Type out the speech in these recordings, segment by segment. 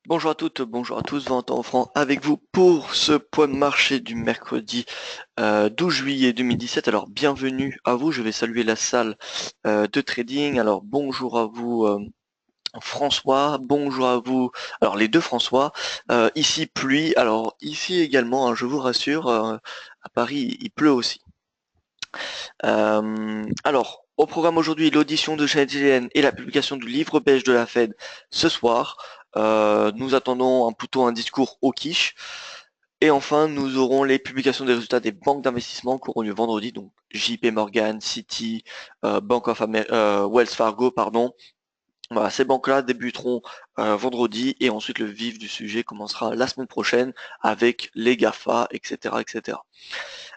Bonjour à toutes, bonjour à tous, Valentin Offrand avec vous pour ce point de marché du mercredi 12 juillet 2017. Alors bienvenue à vous, je vais saluer la salle de trading. Alors bonjour à vous François, bonjour à vous. Alors les deux François, ici pluie, alors ici également, hein, je vous rassure, à Paris il pleut aussi. Alors, au programme aujourd'hui, l'audition de Janet Yellen et la publication du livre beige de la Fed ce soir. Nous attendons plutôt un discours au quiche. Et enfin, nous aurons les publications des résultats des banques d'investissement qui auront lieu vendredi, donc JP Morgan, Citi, Wells Fargo, pardon. Voilà, ces banques-là débuteront vendredi et ensuite le vif du sujet commencera la semaine prochaine avec les GAFA, etc., etc.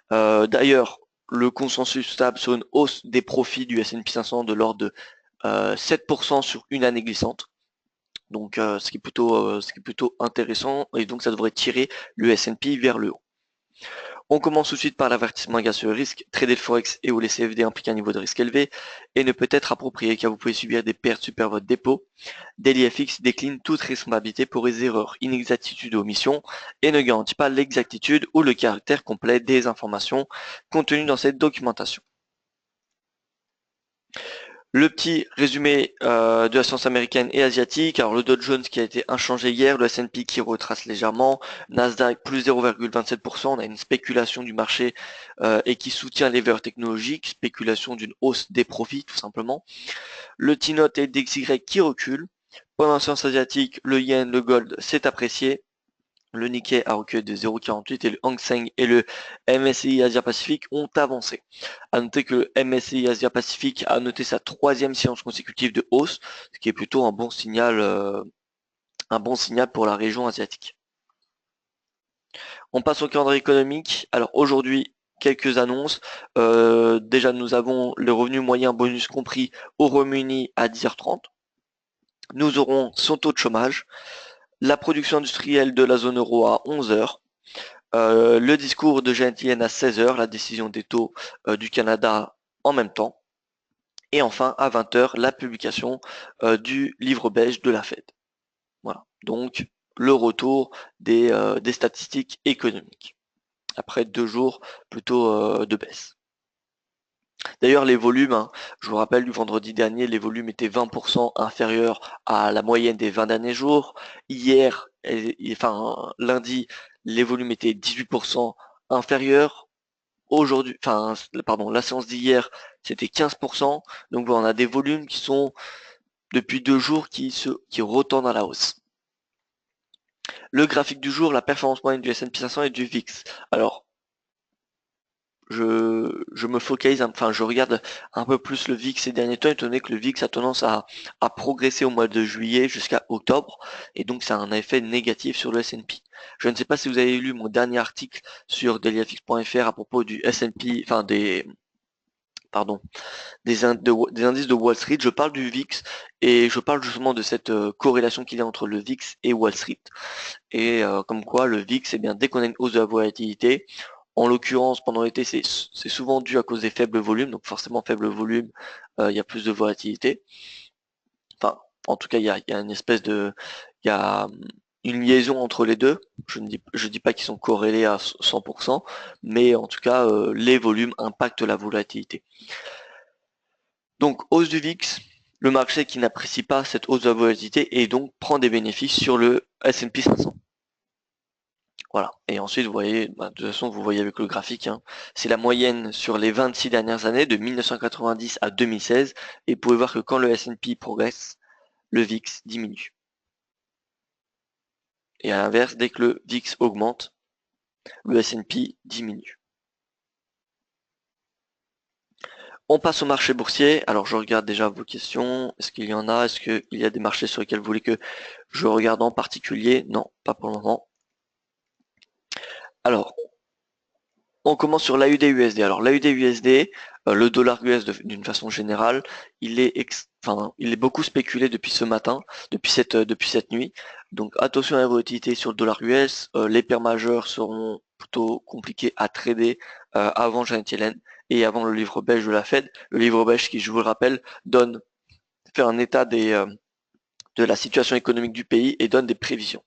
D'ailleurs, le consensus stable sur une hausse des profits du S&P 500 de l'ordre de 7% sur une année glissante. Donc, ce qui est plutôt intéressant et donc ça devrait tirer le S&P vers le haut. On commence tout de suite par l'avertissement égale sur le risque. Trader le Forex et ou les CFD implique un niveau de risque élevé et ne peut être approprié car vous pouvez subir des pertes super votre dépôt. DailyFX décline toute responsabilité pour les erreurs, inexactitudes ou omissions et ne garantit pas l'exactitude ou le caractère complet des informations contenues dans cette documentation. Le petit résumé de la science américaine et asiatique. Alors le Dow Jones qui a été inchangé hier, le S&P qui retrace légèrement, Nasdaq plus 0,27%. On a une spéculation du marché et qui soutient les valeurs technologiques, spéculation d'une hausse des profits tout simplement. Le T-Note et DXY qui recule. Pendant la science asiatique, le yen, le gold s'est apprécié. Le Nikkei a reculé de 0,48 et le Hang Seng et le MSCI Asia Pacific ont avancé. À noter que le MSCI Asia Pacific a noté sa troisième séance consécutive de hausse, ce qui est plutôt un bon signal pour la région asiatique. On passe au calendrier économique. Alors aujourd'hui, quelques annonces. Déjà, nous avons le revenu moyen bonus compris au Royaume-Uni à 10h30. Nous aurons son taux de chômage, la production industrielle de la zone euro à 11h. Le discours de Janet Yellen à 16h, la décision des taux du Canada en même temps. Et enfin, à 20h, la publication du livre beige de la Fed. Voilà. Donc, le retour des statistiques économiques. Après 2 jours plutôt de baisse. D'ailleurs, les volumes, hein, je vous rappelle, du vendredi dernier, les volumes étaient 20% inférieurs à la moyenne des 20 derniers jours. Hier, enfin lundi, les volumes étaient 18% inférieurs. Aujourd'hui, enfin, pardon, la séance d'hier, c'était 15%. Donc voilà, on a des volumes qui sont depuis 2 jours qui retendent à la hausse. Le graphique du jour, la performance moyenne du S&P 500 et du VIX. Alors, je me focalise, enfin je regarde un peu plus le VIX ces derniers temps, étant donné que le VIX a tendance à progresser au mois de juillet jusqu'à octobre, et donc ça a un effet négatif sur le S&P. Je ne sais pas si vous avez lu mon dernier article sur dailyfx.fr à propos du S&P, enfin pardon, des indices de Wall Street. Je parle du VIX et je parle justement de cette corrélation qu'il y a entre le VIX et Wall Street. Et comme quoi le VIX, eh bien, dès qu'on a une hausse de la volatilité, en l'occurrence pendant l'été, c'est souvent dû à cause des faibles volumes, donc forcément faible volume, il y a plus de volatilité. Enfin, en tout cas, il y a une espèce de, il y a une liaison entre les deux. Je dis pas qu'ils sont corrélés à 100%, mais en tout cas, les volumes impactent la volatilité. Donc, hausse du VIX, le marché qui n'apprécie pas cette hausse de la volatilité et donc prend des bénéfices sur le S&P 500. Voilà. Et ensuite, vous voyez, de toute façon, vous voyez avec le graphique, hein, c'est la moyenne sur les 26 dernières années, de 1990 à 2016. Et vous pouvez voir que quand le S&P progresse, le VIX diminue. Et à l'inverse, dès que le VIX augmente, le S&P diminue. On passe au marché boursier. Alors, je regarde déjà vos questions. Est-ce qu'il y en a? Est-ce qu'il y a des marchés sur lesquels vous voulez que je regarde en particulier? Non, pas pour le moment. Alors, on commence sur l'AUD-USD. Alors l'AUD-USD, le dollar US d'une façon générale, il est beaucoup spéculé depuis ce matin, depuis cette nuit. Donc attention à la volatilité sur le dollar US. Les paires majeures seront plutôt compliquées à trader avant Janet Yellen et avant le livre beige de la Fed. Le livre beige qui, je vous le rappelle, fait un état de la situation économique du pays et donne des prévisions.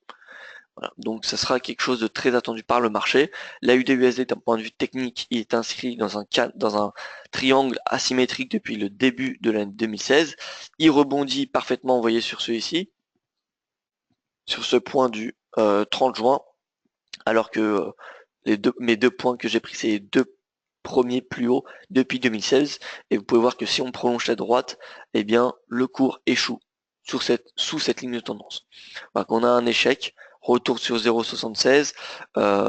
Voilà. Donc ça sera quelque chose de très attendu par le marché. L'AUD-USD d'un point de vue technique, il est inscrit dans un triangle asymétrique depuis le début de l'année 2016. Il rebondit parfaitement, vous voyez sur celui-ci, sur ce point du 30 juin, alors que mes deux points que j'ai pris, c'est les deux premiers plus hauts depuis 2016. Et vous pouvez voir que si on prolonge la droite, eh bien le cours échoue sous cette ligne de tendance. Donc on a un échec, retour sur 0,76.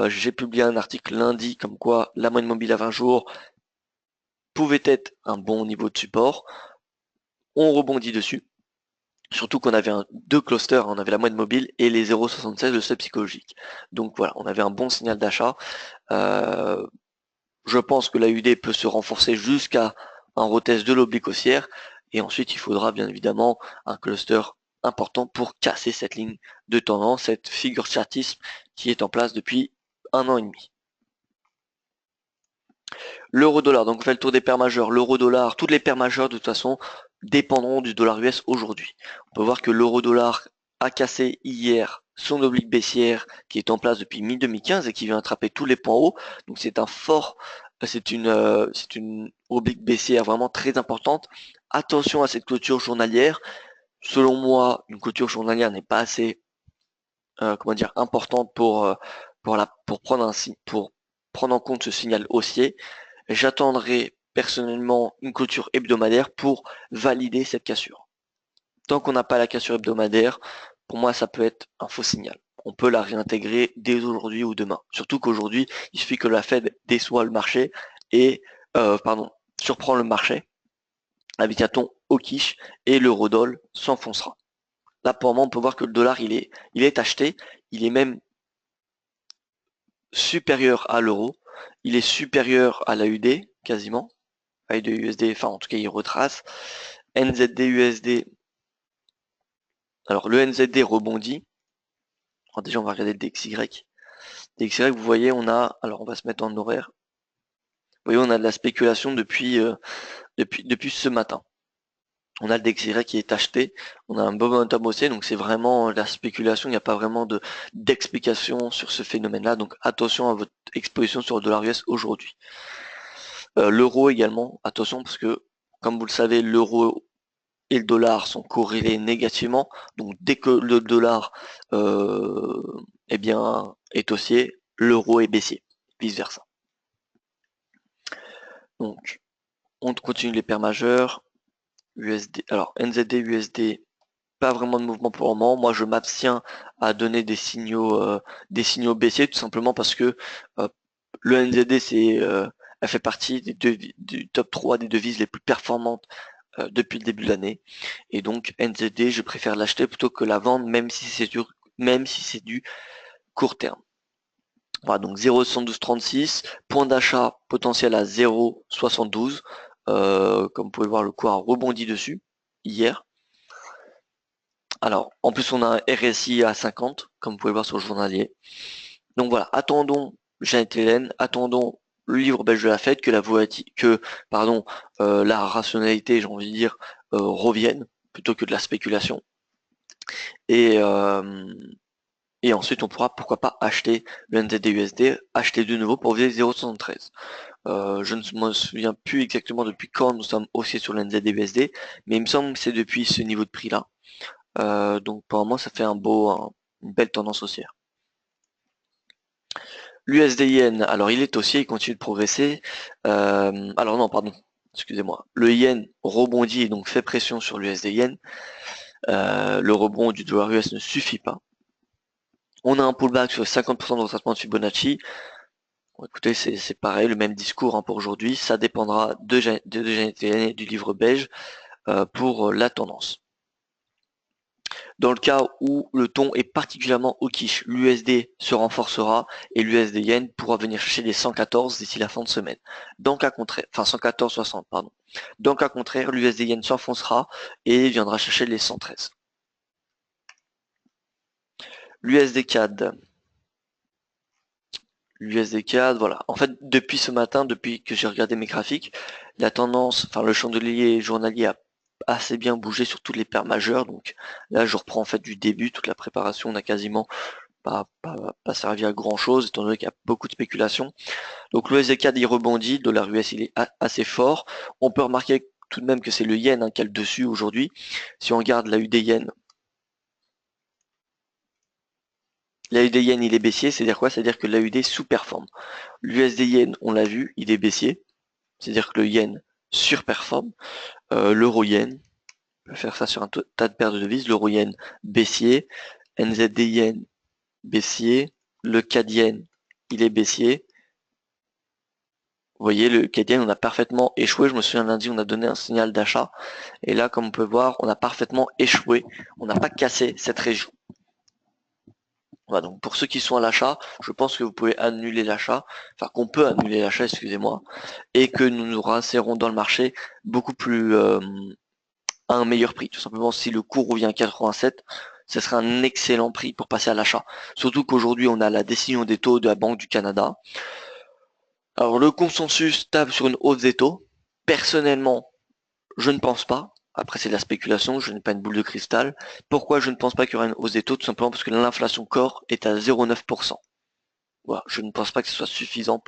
J'ai publié un article lundi comme quoi la moyenne mobile à 20 jours pouvait être un bon niveau de support. On rebondit dessus. Surtout qu'on avait deux clusters, on avait la moyenne mobile et les 0,76 le seuil psychologique. Donc voilà, on avait un bon signal d'achat. Je pense que la UD peut se renforcer jusqu'à un retest de l'oblique haussière. Et ensuite, il faudra bien évidemment un cluster important pour casser cette ligne de tendance, cette figure chartisme qui est en place depuis 1 an et demi. L'euro-dollar, donc on fait le tour des paires majeures. L'euro-dollar, toutes les paires majeures de toute façon dépendront du dollar US aujourd'hui. On peut voir que l'euro-dollar a cassé hier son oblique baissière qui est en place depuis mi-2015 et qui vient attraper tous les points hauts. Donc c'est une oblique baissière vraiment très importante. Attention à cette clôture journalière. Selon moi, une clôture journalière n'est pas assez, importante pour prendre en compte ce signal haussier. J'attendrai personnellement une clôture hebdomadaire pour valider cette cassure. Tant qu'on n'a pas la cassure hebdomadaire, pour moi ça peut être un faux signal. On peut la réintégrer dès aujourd'hui ou demain. Surtout qu'aujourd'hui, il suffit que la Fed déçoit le marché et surprend le marché avec un ton hawkish et l'eurodoll s'enfoncera. Là pour moi on peut voir que le dollar il est acheté, il est même supérieur à l'euro, il est supérieur à l'AUD quasiment, AUD USD, enfin en tout cas il retrace. NZD USD, alors le NZD rebondit. Alors déjà on va regarder le DXY. DXY vous voyez on a, alors on va se mettre en horaire. Vous voyez on a de la spéculation depuis ce matin. On a le DXY qui est acheté, on a un momentum haussier, donc c'est vraiment la spéculation, il n'y a pas vraiment d'explication sur ce phénomène-là, donc attention à votre exposition sur le dollar US aujourd'hui. L'euro également, attention parce que comme vous le savez, l'euro et le dollar sont corrélés négativement, donc dès que le dollar est haussier, l'euro est baissier, vice versa. Donc on continue les paires majeures. USD, alors NZD, USD, pas vraiment de mouvement pour le moment. Moi, je m'abstiens à donner des signaux baissiers, tout simplement parce que le NZD, elle fait partie du top 3 des devises les plus performantes depuis le début de l'année. Et donc, NZD, je préfère l'acheter plutôt que la vendre, même si c'est du court terme. Voilà, donc 0,7236, point d'achat potentiel à 0,72. Comme vous pouvez voir, le cours a rebondi dessus hier. Alors, en plus, on a un RSI à 50, comme vous pouvez voir sur le journalier. Donc voilà, attendons Janet Yellen, attendons le livre belge de la Fed, que la rationalité, j'ai envie de dire, revienne, plutôt que de la spéculation. Et ensuite, on pourra, pourquoi pas, acheter le NZD-USD, acheter de nouveau pour viser 0,73. Je ne me souviens plus exactement depuis quand nous sommes haussiers sur le NZD-USD, mais il me semble que c'est depuis ce niveau de prix-là. Donc pour moi, ça fait une belle tendance haussière. L'USD yen, alors il est haussier, il continue de progresser. Alors non, pardon, excusez-moi. Le yen rebondit et donc fait pression sur l'USD yen. Le rebond du dollar US ne suffit pas. On a un pullback sur 50% de retracement de Fibonacci. Bon, écoutez, c'est pareil, le même discours pour aujourd'hui. Ça dépendra de Janet Yellen et du livre belge pour la tendance. Dans le cas où le ton est particulièrement hawkish, l'USD se renforcera et l'USD yen pourra venir chercher les 114 d'ici la fin de semaine. Dans le cas contraire, enfin 114,60 pardon. Dans le cas contraire, l'USD yen s'enfoncera et viendra chercher les 113. L'USD CAD. L'USD CAD, voilà. En fait, depuis ce matin, depuis que j'ai regardé mes graphiques, la tendance, enfin le chandelier journalier a assez bien bougé sur toutes les paires majeures. Donc là, je reprends en fait du début, toute la préparation n'a quasiment pas servi à grand chose, étant donné qu'il y a beaucoup de spéculation. Donc le USD-CAD il rebondit, le dollar US il est assez fort. On peut remarquer tout de même que c'est le yen qui a le dessus aujourd'hui. Si on regarde la UD yen, la UD yen il est baissier, c'est-à-dire quoi? C'est-à-dire que la UD sous-performe. L'USD yen, on l'a vu, il est baissier, c'est-à-dire que le yen surperforme. L'euro yen, on peut faire ça sur un tas de paires de devises, l'euro yen baissier, NZD yen baissier, le CAD yen il est baissier. Vous voyez, le CAD on a parfaitement échoué. Je me souviens lundi, on a donné un signal d'achat. Et là, comme on peut voir, on a parfaitement échoué. On n'a pas cassé cette région. Voilà, donc pour ceux qui sont à l'achat, je pense que vous pouvez annuler l'achat, enfin qu'on peut annuler l'achat, excusez-moi, et que nous nous réinsérons dans le marché beaucoup plus à un meilleur prix. Tout simplement, si le cours revient à 87, ce sera un excellent prix pour passer à l'achat. Surtout qu'aujourd'hui, on a la décision des taux de la Banque du Canada. Alors le consensus table sur une hausse des taux. Personnellement, je ne pense pas. Après, c'est de la spéculation, je n'ai pas une boule de cristal. Pourquoi je ne pense pas qu'il y aura une hausse des taux? Tout simplement parce que l'inflation corps est à 0,9%. Voilà, je ne pense pas que ce soit suffisant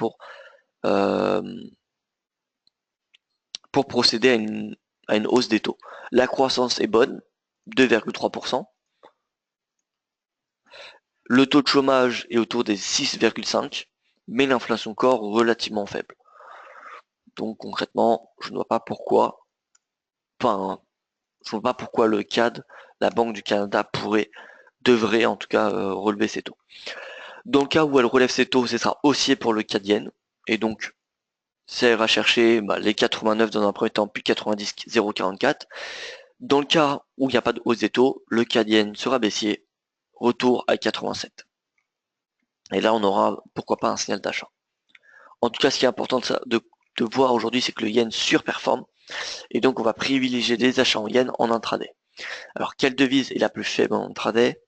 euh, pour procéder à une hausse des taux. La croissance est bonne, 2,3%. Le taux de chômage est autour des 6,5%, mais l'inflation corps relativement faible. Donc concrètement, je ne vois pas pourquoi, enfin, je ne vois pas pourquoi le CAD, la Banque du Canada devrait en tout cas relever ses taux. Dans le cas où elle relève ses taux, ce sera haussier pour le CAD yen, et donc ça ira chercher les 89 dans un premier temps, puis 90, 0,44. Dans le cas où il n'y a pas de hausse des taux, le CAD yen sera baissier, retour à 87. Et là, on aura pourquoi pas un signal d'achat. En tout cas, ce qui est important de voir aujourd'hui, c'est que le yen surperforme, et donc on va privilégier des achats en yen en intraday. Alors, quelle devise est la plus faible en intraday?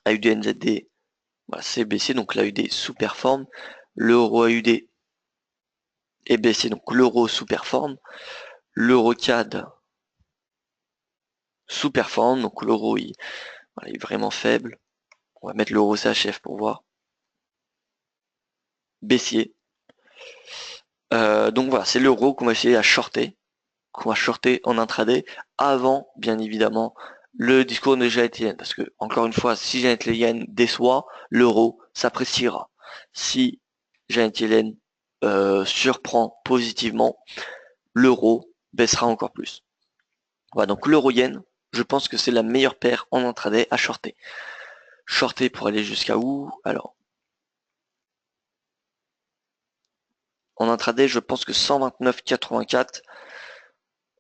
AUD-NZD, voilà, c'est baissier, donc l'AUD sous-performe. L'euro AUD est baissier, donc l'euro sous-performe. L'euro CAD sous-performe, donc l'euro voilà, est vraiment faible. On va mettre l'euro CHF pour voir. Baissier. Donc voilà, c'est l'euro qu'on va essayer qu'on va shorter en intraday, avant, bien évidemment, le discours de Janet Yellen. Parce que, encore une fois, si Janet Yellen déçoit, l'euro s'appréciera. Si Janet Yellen surprend positivement, l'euro baissera encore plus. Voilà, donc l'euro yen, je pense que c'est la meilleure paire en intraday à shorter. Shorter pour aller jusqu'à où? Alors, en intraday, je pense que 129,84,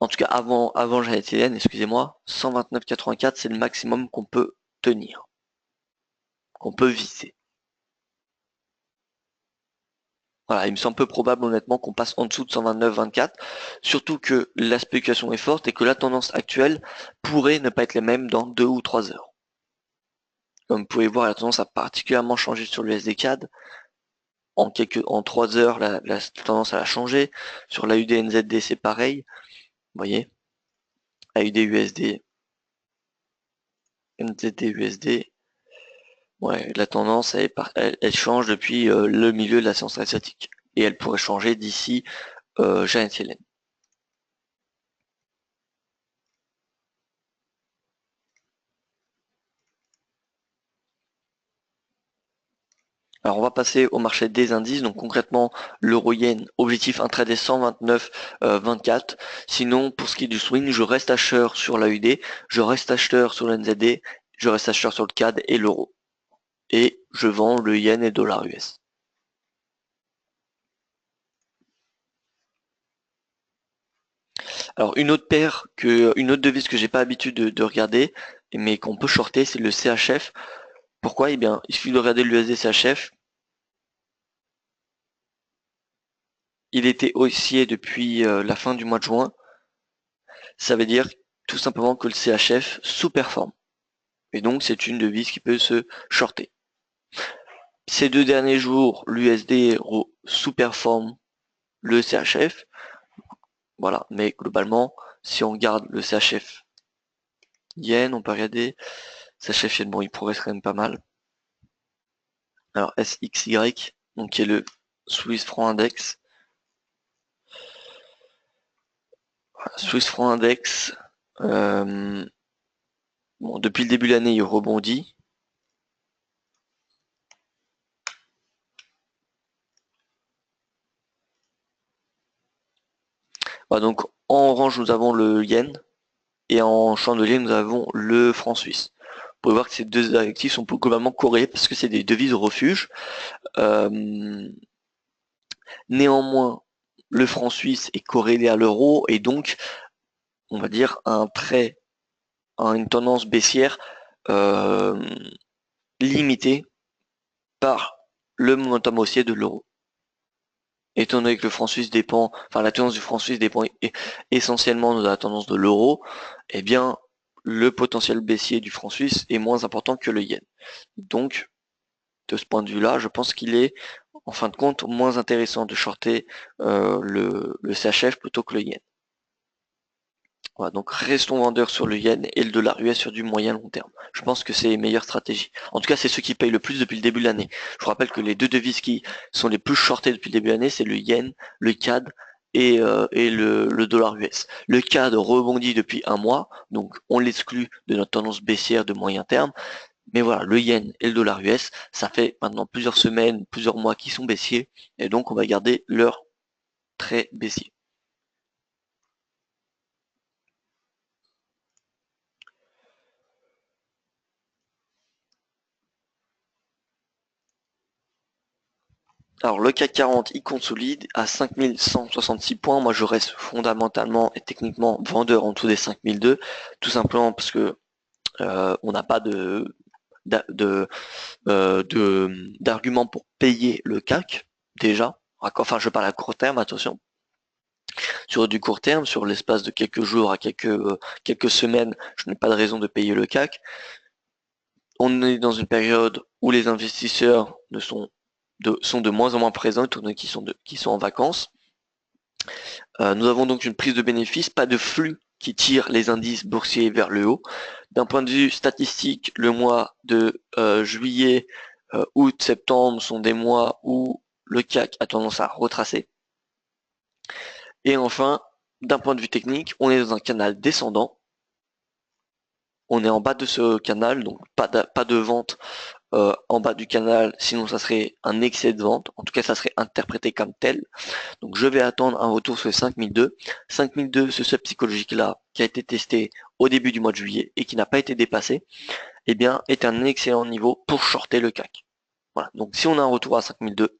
en tout cas avant Janet Yellen, excusez-moi, 129,84, c'est le maximum qu'on peut tenir, qu'on peut viser. Voilà, il me semble peu probable honnêtement qu'on passe en dessous de 129,24, surtout que la spéculation est forte et que la tendance actuelle pourrait ne pas être la même dans 2 ou 3 heures. Comme vous pouvez voir, la tendance a particulièrement changé sur l'USD CAD. En 3 heures, la tendance a changé. Sur la UD-NZD, c'est pareil. Vous voyez, AUD-USD, NZD-USD. Ouais, la tendance, elle change depuis le milieu de la séance asiatique. Et elle pourrait changer d'ici Janet Yellen. Alors on va passer au marché des indices. Donc concrètement, l'euro-yen, objectif intraday 129,24. Sinon, pour ce qui est du swing, je reste acheteur sur l'AUD, je reste acheteur sur le NZD, je reste acheteur sur le CAD et l'euro. Et je vends le yen et le dollar US. Alors une autre une autre devise que j'ai pas l'habitude de regarder, mais qu'on peut shorter, c'est le CHF. Pourquoi? Eh bien, il suffit de regarder l'USD CHF. Il était haussier depuis la fin du mois de juin. Ça veut dire tout simplement que le CHF sous-performe. Et donc c'est une devise qui peut se shorter. Ces 2 derniers jours, l'USD sous-performe le CHF. Voilà, mais globalement, Si on regarde le CHF yen, on peut regarder CHF yen, bon, il progresse quand même pas mal. Alors SXY, donc qui est le Swiss franc index. Voilà, Swiss franc index. Bon, depuis le début de l'année, il rebondit. Voilà, donc en orange, nous avons le yen. Et en chandelier, nous avons le franc suisse. Vous pouvez voir que ces deux actifs sont globalement corrélés parce que c'est des devises refuge. Néanmoins, le franc suisse est corrélé à l'euro et donc, on va dire, un trait, une tendance baissière limitée par le momentum haussier de l'euro. Étant donné que le franc suisse dépend, enfin la tendance du franc suisse dépend essentiellement de la tendance de l'euro, eh bien le potentiel baissier du franc suisse est moins important que le yen. Donc, de ce point de vue-là, je pense qu'il est, en fin de compte, moins intéressant de shorter le CHF plutôt que le yen. Voilà, donc restons vendeurs sur le yen et le dollar US sur du moyen long terme. Je pense que c'est les meilleures stratégies. En tout cas, c'est ceux qui payent le plus depuis le début de l'année. Je vous rappelle que les deux devises qui sont les plus shortées depuis le début de l'année, c'est le yen, le CAD et le dollar US. Le CAD rebondit depuis un mois, donc on l'exclut de notre tendance baissière de moyen terme. Mais voilà, le yen et le dollar US, ça fait maintenant plusieurs semaines, plusieurs mois qui sont baissiers, et donc on va garder leur trait baissier. Alors le CAC 40, il consolide à 5166 points. Moi, je reste fondamentalement et techniquement vendeur en dessous des 5002, tout simplement parce que on n'a pas d'argument pour payer le CAC déjà. Enfin, je parle à court terme, attention. Sur du court terme, sur l'espace de quelques jours à quelques semaines, je n'ai pas de raison de payer le CAC. On est dans une période où les investisseurs sont de moins en moins présents, étant donné qu'ils sont en vacances. Nous avons donc une prise de bénéfice, pas de flux qui tire les indices boursiers vers le haut. D'un point de vue statistique, le mois de juillet, août, septembre sont des mois où le CAC a tendance à retracer. Et enfin, d'un point de vue technique, on est dans un canal descendant. On est en bas de ce canal, donc pas de vente en bas du canal, sinon ça serait un excès de vente. En tout cas, ça serait interprété comme tel. Donc je vais attendre un retour sur les 5002. 5002, ce seuil psychologique-là, qui a été testé au début du mois de juillet et qui n'a pas été dépassé, eh bien, est un excellent niveau pour shorter le CAC. Voilà. Donc si on a un retour à 5002,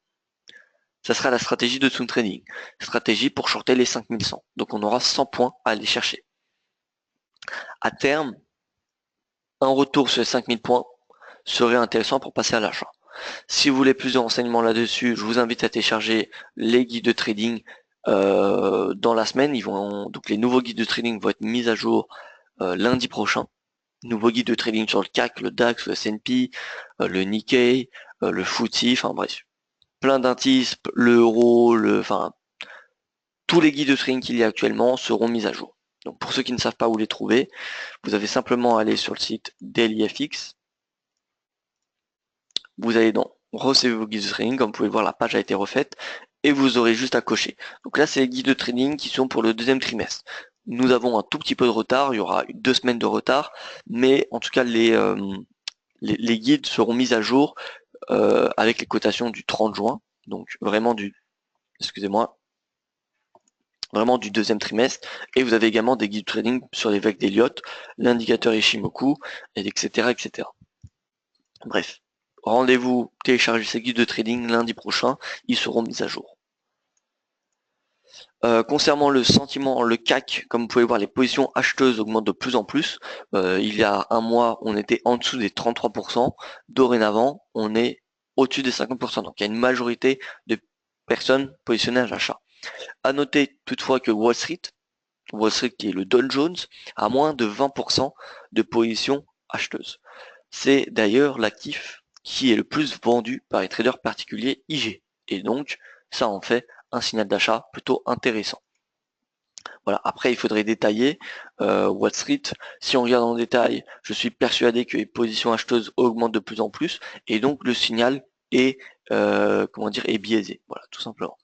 ça sera la stratégie de swing trading. Stratégie pour shorter les 5100. Donc on aura 100 points à aller chercher. À terme, un retour sur les 5000 points serait intéressant pour passer à l'achat. Si vous voulez plus de renseignements là-dessus, je vous invite à télécharger les guides de trading dans la semaine. Donc les nouveaux guides de trading vont être mis à jour lundi prochain. Nouveaux guides de trading sur le CAC, le DAX, le S&P, le Nikkei, le FTSE, enfin bref, plein d'indices, l'euro, enfin tous les guides de trading qu'il y a actuellement seront mis à jour. Donc pour ceux qui ne savent pas où les trouver, vous avez simplement à aller sur le site DailyFX. Vous allez dans Recevez vos guides de trading, comme vous pouvez le voir, la page a été refaite, et vous aurez juste à cocher. Donc là, c'est les guides de trading qui sont pour le deuxième trimestre. Nous avons un tout petit peu de retard, il y aura 2 semaines de retard, mais en tout cas, les guides seront mis à jour avec les cotations du 30 juin, donc vraiment excusez-moi, vraiment du deuxième trimestre, et vous avez également des guides de trading sur les vagues d'Elliott, l'indicateur Ishimoku, etc., etc. Bref. Rendez-vous, téléchargez ces guides de trading lundi prochain, ils seront mis à jour. Concernant le sentiment, le CAC, comme vous pouvez voir, les positions acheteuses augmentent de plus en plus. Il y a un mois, on était en dessous des 33%. Dorénavant, on est au-dessus des 50%. Donc il y a une majorité de personnes positionnées à l'achat. À noter toutefois que Wall Street qui est le Dow Jones, a moins de 20% de positions acheteuses. C'est d'ailleurs l'actif qui est le plus vendu par les traders particuliers IG. Et donc, ça en fait un signal d'achat plutôt intéressant. Voilà. Après, il faudrait détailler Wall Street. Si on regarde en détail, je suis persuadé que les positions acheteuses augmentent de plus en plus et donc le signal est comment dire est biaisé. Voilà, tout simplement.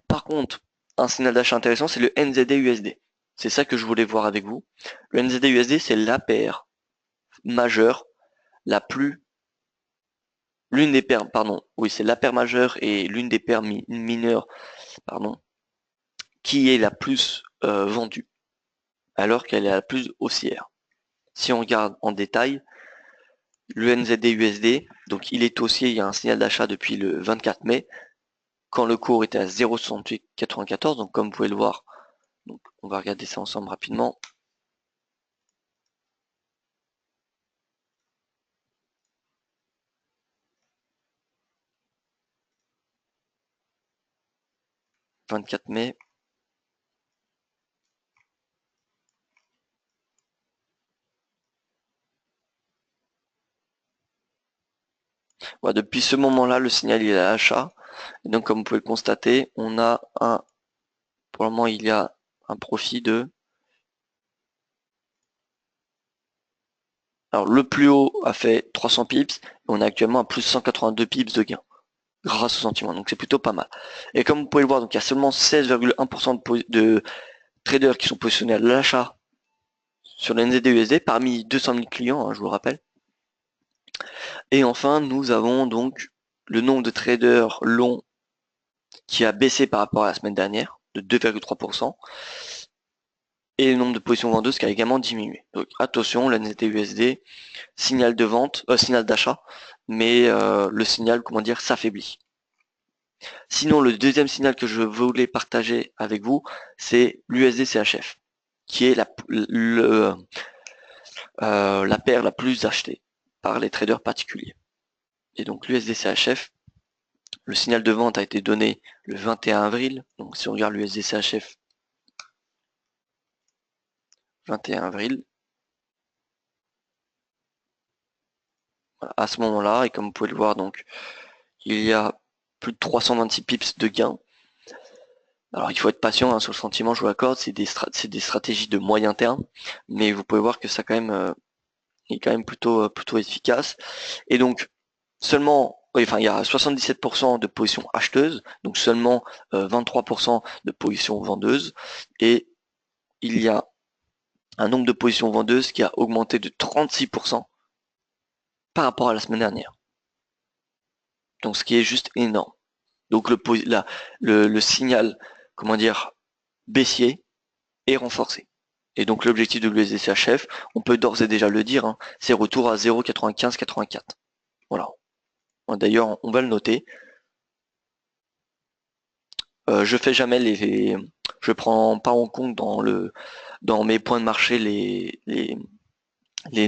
Par contre, un signal d'achat intéressant, c'est le NZD-USD. C'est ça que je voulais voir avec vous. Le NZD-USD, c'est la paire majeure, la plus, l'une des paires, pardon, oui, c'est la paire majeure et l'une des paires mineures, pardon, qui est la plus vendue, alors qu'elle est la plus haussière. Si on regarde en détail, le NZD-USD, donc il est haussier, il y a un signal d'achat depuis le 24 mai, quand le cours était à 0,6894, donc comme vous pouvez le voir, donc on va regarder ça ensemble rapidement. « 24 mai. Voilà, depuis ce moment-là, le signal il est à l'achat. Et donc comme vous pouvez le constater, on a pour le moment il y a un profit de, alors le plus haut a fait 300 pips, et on est actuellement à plus 182 pips de gain, grâce au sentiment, donc c'est plutôt pas mal. Et comme vous pouvez le voir, donc il y a seulement 16,1% de traders qui sont positionnés à l'achat sur le NZD-USD parmi 200 000 clients, hein, je vous le rappelle. Et enfin, nous avons donc le nombre de traders longs qui a baissé par rapport à la semaine dernière de 2,3%. Et le nombre de positions vendeuses qui a également diminué. Donc attention, le NZD-USD, signal de vente, signal d'achat, mais le signal, comment dire, s'affaiblit. Sinon, le deuxième signal que je voulais partager avec vous, c'est l'USD-CHF, qui est la paire la plus achetée par les traders particuliers. Et donc l'USD-CHF, le signal de vente a été donné le 21 avril. Donc si on regarde l'USD-CHF, 21 avril, à ce moment-là, et comme vous pouvez le voir, donc il y a plus de 326 pips de gain. Alors il faut être patient hein, sur le sentiment, je vous l'accorde, c'est des stratégies de moyen terme, mais vous pouvez voir que ça quand même est quand même plutôt efficace. Et donc seulement, enfin il y a 77% de positions acheteuses, donc seulement 23% de positions vendeuses, et il y a un nombre de positions vendeuses qui a augmenté de 36% par rapport à la semaine dernière. Donc ce qui est juste énorme. Donc le signal, comment dire, baissier est renforcé. Et donc l'objectif de l'USD-CHF, on peut d'ores et déjà le dire, hein, c'est retour à 0,9584. Voilà. D'ailleurs, on va le noter. Je fais jamais je prends pas en compte dans mes points de marché les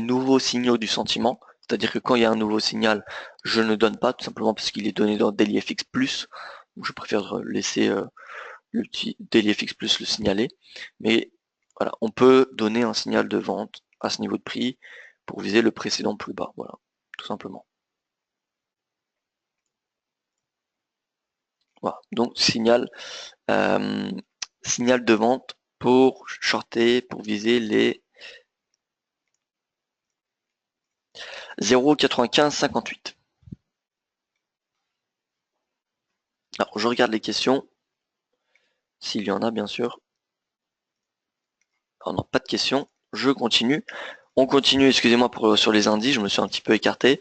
nouveaux signaux du sentiment. C'est-à-dire que quand il y a un nouveau signal, je ne donne pas, tout simplement parce qu'il est donné dans DailyFX+. Donc je préfère laisser le DailyFX Plus le signaler. Mais voilà, on peut donner un signal de vente à ce niveau de prix pour viser le précédent plus bas. Voilà, tout simplement. Voilà, donc signal de vente pour shorter, pour viser les 0,9558. Alors je regarde les questions, s'il y en a bien sûr. Alors non, pas de questions, je continue. On continue, excusez-moi sur les indices, je me suis un petit peu écarté.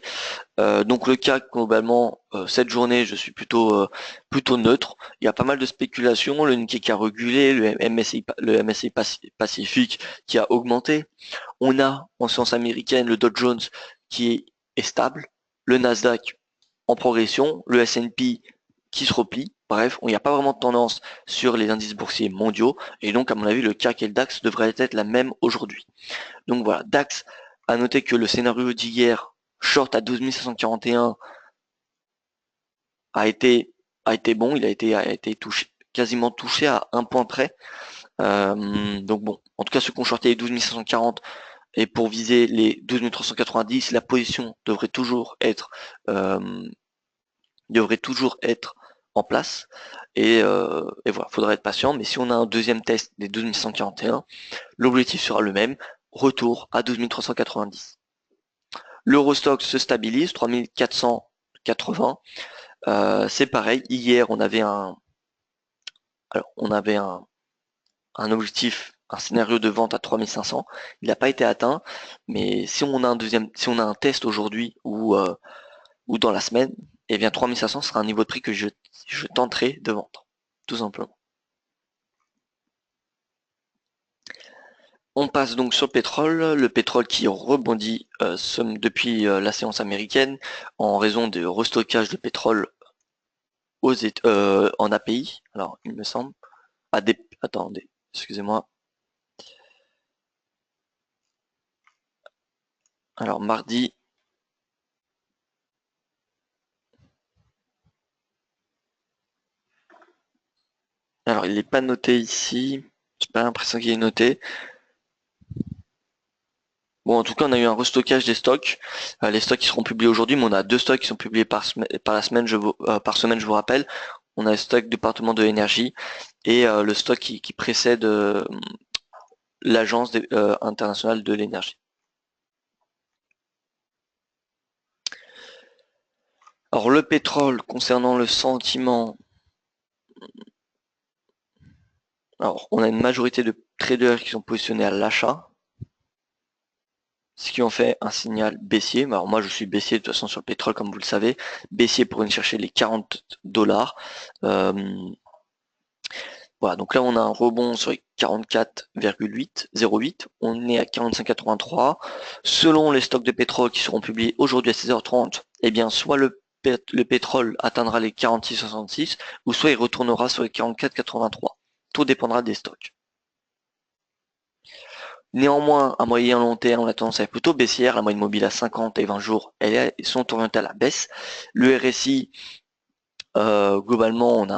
Donc le CAC globalement cette journée je suis plutôt neutre. Il y a pas mal de spéculations, le Nikkei qui a reculé, le MSCI Pacifique qui a augmenté. On a en science américaine le Dow Jones qui est stable, le Nasdaq en progression, le S&P qui se replie. Bref, il n'y a pas vraiment de tendance sur les indices boursiers mondiaux et donc à mon avis le CAC et le DAX devraient être la même aujourd'hui. Donc voilà, DAX, à noter que le scénario d'hier, short à 12 541, a été bon, il a été touché, quasiment touché à un point près. Donc bon, en tout cas ceux qui ont shorté les 12 540 et pour viser les 12 390, la position devrait toujours être en place. Et voilà, faudra être patient. Mais si on a un deuxième test des 12141, l'objectif sera le même, retour à 12390. L'Eurostock se stabilise, 3480. C'est pareil, hier on avait un objectif, un scénario de vente à 3500. Il n'a pas été atteint, mais si on a un test aujourd'hui ou dans la semaine, eh bien 3500 sera un niveau de prix que je tenterai de vendre, tout simplement. On passe donc sur le pétrole qui rebondit depuis la séance américaine en raison de restockage de pétrole en API. Alors, il me semble. Attendez, excusez-moi. Alors, mardi. Alors, il n'est pas noté ici. J'ai pas l'impression qu'il est noté. Bon, en tout cas, on a eu un restockage des stocks. Les stocks qui seront publiés aujourd'hui, mais on a 2 stocks qui sont publiés par semaine, par semaine, je vous rappelle. On a le stock département de l'énergie et le stock qui précède l'agence internationale de l'énergie. Alors le pétrole, concernant le sentiment, alors on a une majorité de traders qui sont positionnés à l'achat, ce qui en fait un signal baissier. Alors moi je suis baissier de toute façon sur le pétrole comme vous le savez, baissier pour aller chercher les 40 $. Voilà, donc là on a un rebond sur les 44,08. On est à 45,83. Selon les stocks de pétrole qui seront publiés aujourd'hui à 16h30, eh bien soit le pétrole atteindra les 46,66 ou soit il retournera sur les 44,83. Tout dépendra des stocks. Néanmoins, à moyen long terme, la tendance est plutôt baissière. La moyenne mobile à 50 et 20 jours, elles sont orientées à la baisse. Le RSI, globalement, on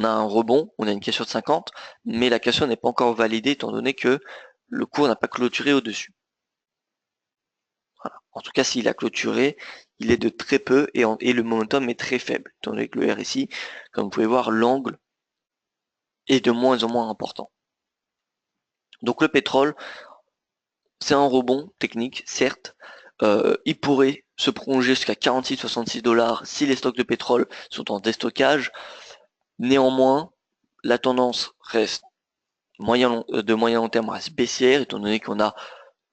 a un rebond, on a une cassure de 50, mais la cassure n'est pas encore validée étant donné que le cours n'a pas clôturé au-dessus. Voilà. En tout cas, s'il a clôturé, il est de très peu et le momentum est très faible, étant donné que le RSI, comme vous pouvez voir, l'angle est de moins en moins important. Donc le pétrole, c'est un rebond technique, certes. Il pourrait se prolonger jusqu'à 46-66 $ si les stocks de pétrole sont en déstockage. Néanmoins, la tendance reste de moyen long terme reste baissière, étant donné qu'on a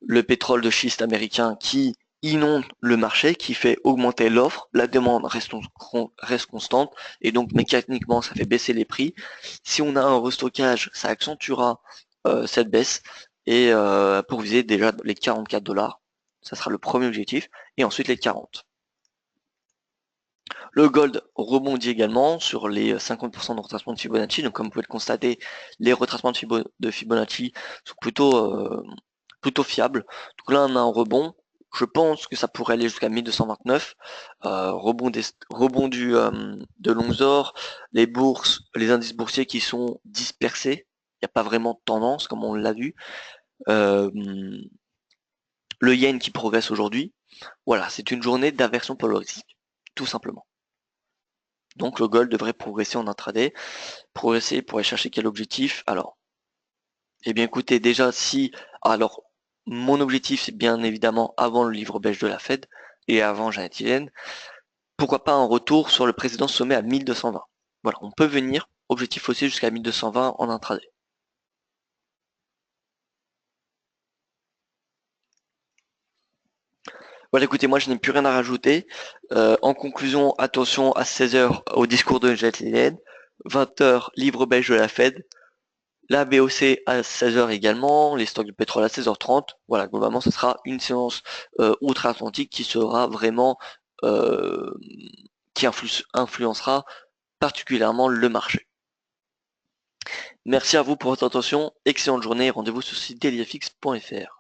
le pétrole de schiste américain qui inonde le marché, qui fait augmenter l'offre, la demande reste constante, et donc mécaniquement ça fait baisser les prix. Si on a un restockage, ça accentuera cette baisse, et pour viser déjà les 44 $, ça sera le premier objectif, et ensuite les 40. Le gold rebondit également sur les 50% de retracement de Fibonacci. Donc comme vous pouvez le constater, les retracements de Fibonacci sont plutôt fiables. Donc là on a un rebond. Je pense que ça pourrait aller jusqu'à 1229. Rebond de Longzor, les indices boursiers qui sont dispersés. Il n'y a pas vraiment de tendance comme on l'a vu. Le yen qui progresse aujourd'hui. Voilà, c'est une journée d'aversion pour le risque, tout simplement. Donc le gold devrait progresser en intraday. Progresser pour aller chercher quel objectif? Alors, eh bien écoutez, déjà alors mon objectif c'est bien évidemment avant le livre belge de la Fed et avant Janet Yellen, pourquoi pas un retour sur le précédent sommet à 1220. Voilà, on peut venir, objectif aussi jusqu'à 1220 en intraday. Voilà, écoutez, moi je n'ai plus rien à rajouter. En conclusion, attention à 16h au discours de Janet Yellen, 20h livre belge de la Fed, la BOC à 16h également, les stocks de pétrole à 16h30. Voilà, globalement, ce sera une séance outre-Atlantique qui sera vraiment qui influencera particulièrement le marché. Merci à vous pour votre attention, excellente journée, rendez-vous sur le site dailyfx.fr.